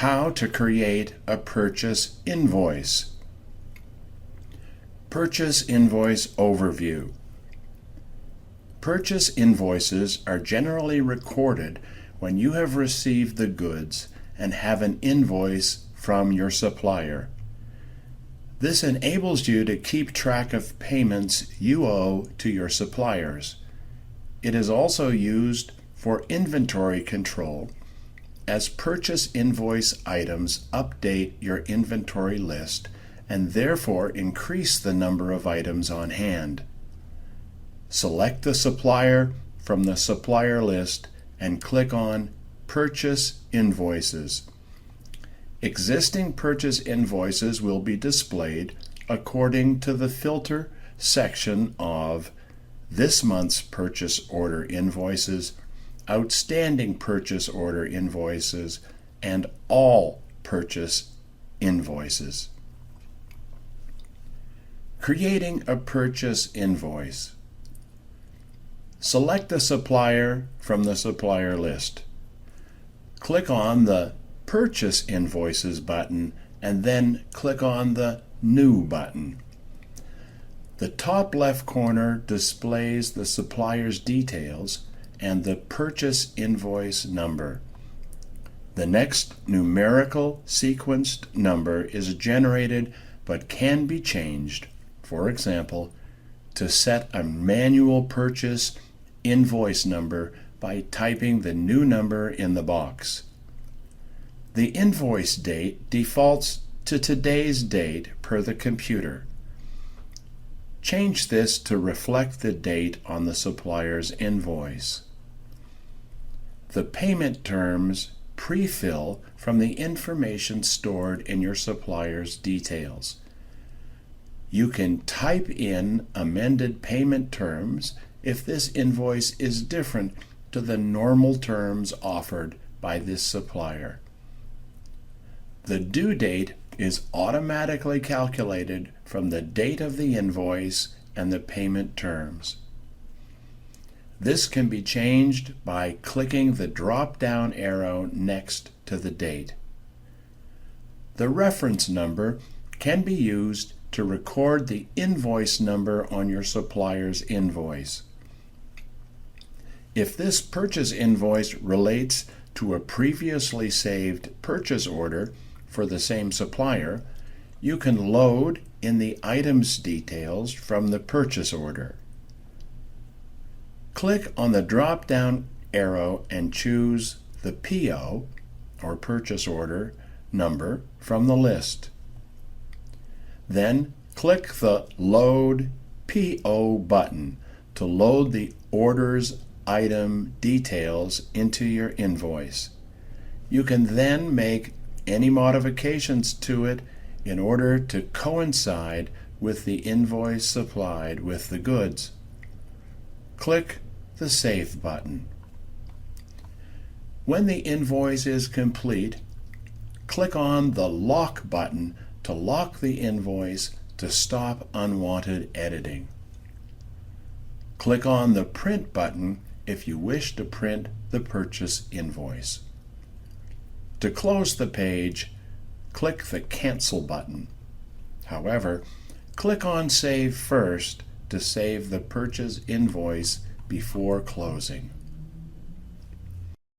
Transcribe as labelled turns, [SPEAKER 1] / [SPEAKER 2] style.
[SPEAKER 1] How to create a purchase invoice. Purchase invoice overview. Purchase invoices are generally recorded when you have received the goods and have an invoice from your supplier. This enables you to keep track of payments you owe to your suppliers. It is also used for inventory control, as purchase invoice items update your inventory list and therefore increase the number of items on hand. Select the supplier from the supplier list and click on Purchase Invoices. Existing purchase invoices will be displayed according to the filter section of this month's purchase order invoices, outstanding purchase order invoices, and all purchase invoices. Creating a purchase invoice. Select the supplier from the supplier list. Click on the Purchase Invoices button and then click on the New button. The top left corner displays the supplier's details and the purchase invoice number. The next numerical sequenced number is generated but can be changed, for example, to set a manual purchase invoice number by typing the new number in the box. The invoice date defaults to today's date per the computer. Change this to reflect the date on the supplier's invoice. The payment terms pre-fill from the information stored in your supplier's details. You can type in amended payment terms if this invoice is different to the normal terms offered by this supplier. The due date is automatically calculated from the date of the invoice and the payment terms. This can be changed by clicking the drop-down arrow next to the date. The reference number can be used to record the invoice number on your supplier's invoice. If this purchase invoice relates to a previously saved purchase order for the same supplier, you can load in the items details from the purchase order. Click on the drop-down arrow and choose the PO, or purchase order, number from the list. Then click the Load PO button to load the order's item details into your invoice. You can then make any modifications to it in order to coincide with the invoice supplied with the goods. Click the Save button. When the invoice is complete, click on the Lock button to lock the invoice to stop unwanted editing. Click on the Print button if you wish to print the purchase invoice. To close the page, click the Cancel button. However, click on Save first to save the purchase invoice before closing.